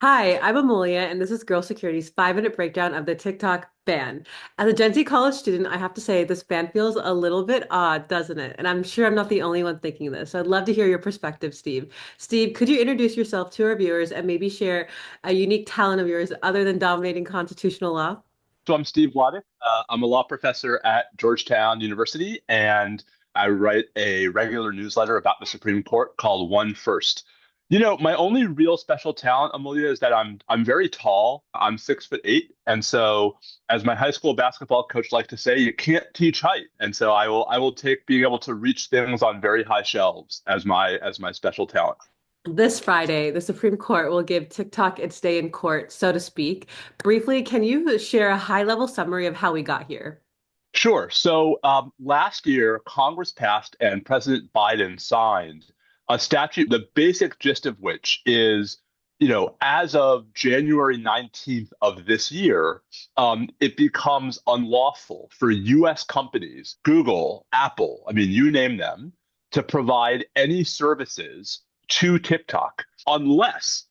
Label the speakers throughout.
Speaker 1: Hi, I'm Amulya, and this is Girl Security's 5-minute breakdown of the TikTok ban. As a Gen Z college student, I have to say this ban feels a little bit odd, doesn't it? And I'm sure I'm not the only one thinking this. So I'd love to hear your perspective, Steve. Steve, could you introduce yourself to our viewers and maybe share a unique talent of yours other than dominating constitutional law?
Speaker 2: So I'm Steve Vladeck. I'm a law professor at Georgetown University, and I write a regular newsletter about the Supreme Court called One First. My only real special talent, Amelia, is that I'm very tall. I'm 6'8", and so as my high school basketball coach liked to say, you can't teach height. And so I will take being able to reach things on very high shelves as my special talent.
Speaker 1: This Friday, the Supreme Court will give TikTok its day in court, so to speak. Briefly, can you share a high-level summary of how we got here?
Speaker 2: Sure. So last year, Congress passed and President Biden signed a statute, the basic gist of which is, as of January 19th of this year, it becomes unlawful for US companies, Google, Apple, I mean, you name them, to provide any services to TikTok unless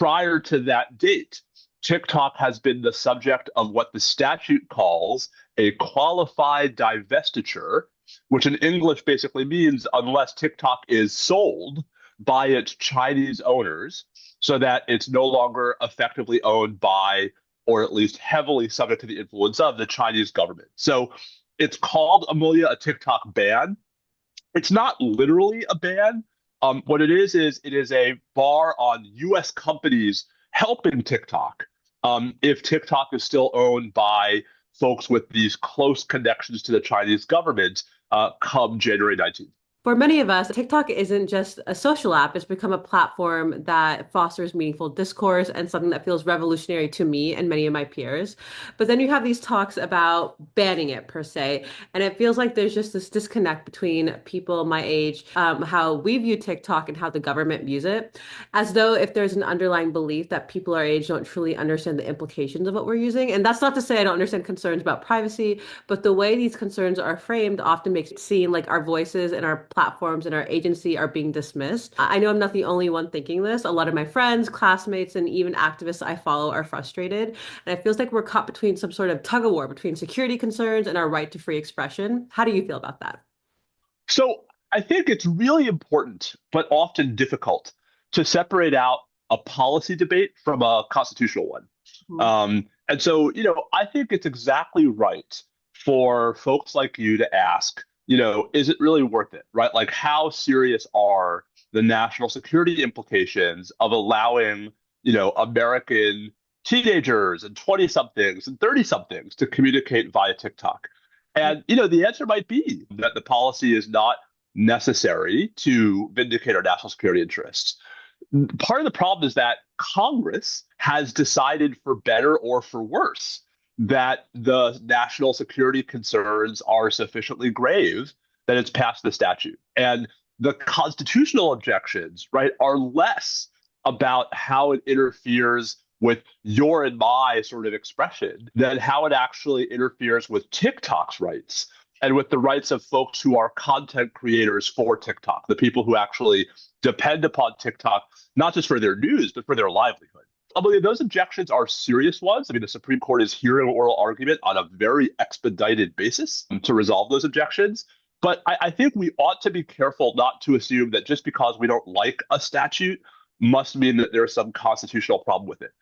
Speaker 2: prior to that date, TikTok has been the subject of what the statute calls a qualified divestiture, which in English basically means unless TikTok is sold by its Chinese owners so that it's no longer effectively owned by, or at least heavily subject to the influence of, the Chinese government. So it's called, Amelia, a TikTok ban. It's not literally a ban. What it is it is a bar on U.S. companies helping TikTok if TikTok is still owned by folks with these close connections to the Chinese government come January 19th.
Speaker 1: For many of us, TikTok isn't just a social app, it's become a platform that fosters meaningful discourse and something that feels revolutionary to me and many of my peers. But then you have these talks about banning it per se, and it feels like there's just this disconnect between people my age, how we view TikTok and how the government views it, as though if there's an underlying belief that people our age don't truly understand the implications of what we're using. And that's not to say I don't understand concerns about privacy, but the way these concerns are framed often makes it seem like our voices and our platforms and our agency are being dismissed. I know I'm not the only one thinking this. A lot of my friends, classmates, and even activists I follow are frustrated. And it feels like we're caught between some sort of tug of war between security concerns and our right to free expression. How do you feel about that?
Speaker 2: So I think it's really important, but often difficult, to separate out a policy debate from a constitutional one.
Speaker 1: Mhm.
Speaker 2: And so, I think it's exactly right for folks like you to ask, is it really worth it, right? Like, how serious are the national security implications of allowing, American teenagers and 20 somethings and 30 somethings to communicate via TikTok? And, the answer might be that the policy is not necessary to vindicate our national security interests. Part of the problem is that Congress has decided, for better or for worse, that the national security concerns are sufficiently grave that it's passed the statute. And the constitutional objections, right, are less about how it interferes with your and my sort of expression than how it actually interferes with TikTok's rights and with the rights of folks who are content creators for TikTok, the people who actually depend upon TikTok, not just for their news, but for their livelihood. I believe those objections are serious ones. I mean, the Supreme Court is hearing oral argument on a very expedited basis to resolve those objections. But I think we ought to be careful not to assume that just because we don't like a statute must mean that there's some constitutional problem with it.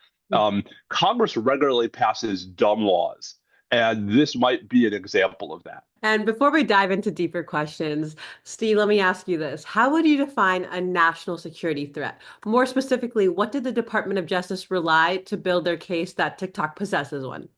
Speaker 2: Congress regularly passes dumb laws, and this might be an example of that.
Speaker 1: And before we dive into deeper questions, Steve, let me ask you this. How would you define a national security threat? More specifically, what did the Department of Justice rely to build their case that TikTok possesses one?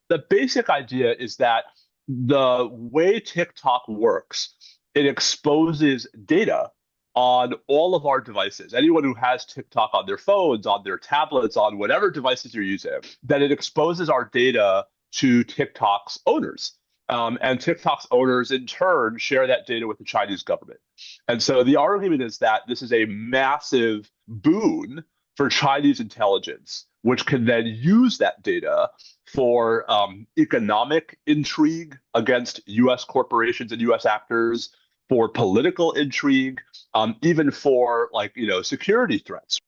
Speaker 2: The basic idea is that the way TikTok works, it exposes data on all of our devices. Anyone who has TikTok on their phones, on their tablets, on whatever devices you're using, that it exposes our data to TikTok's owners. And TikTok's owners, in turn, share that data with the Chinese government. And so the argument is that this is a massive boon for Chinese intelligence, which can then use that data for economic intrigue against US corporations and US actors, for political intrigue, even for, like, security threats.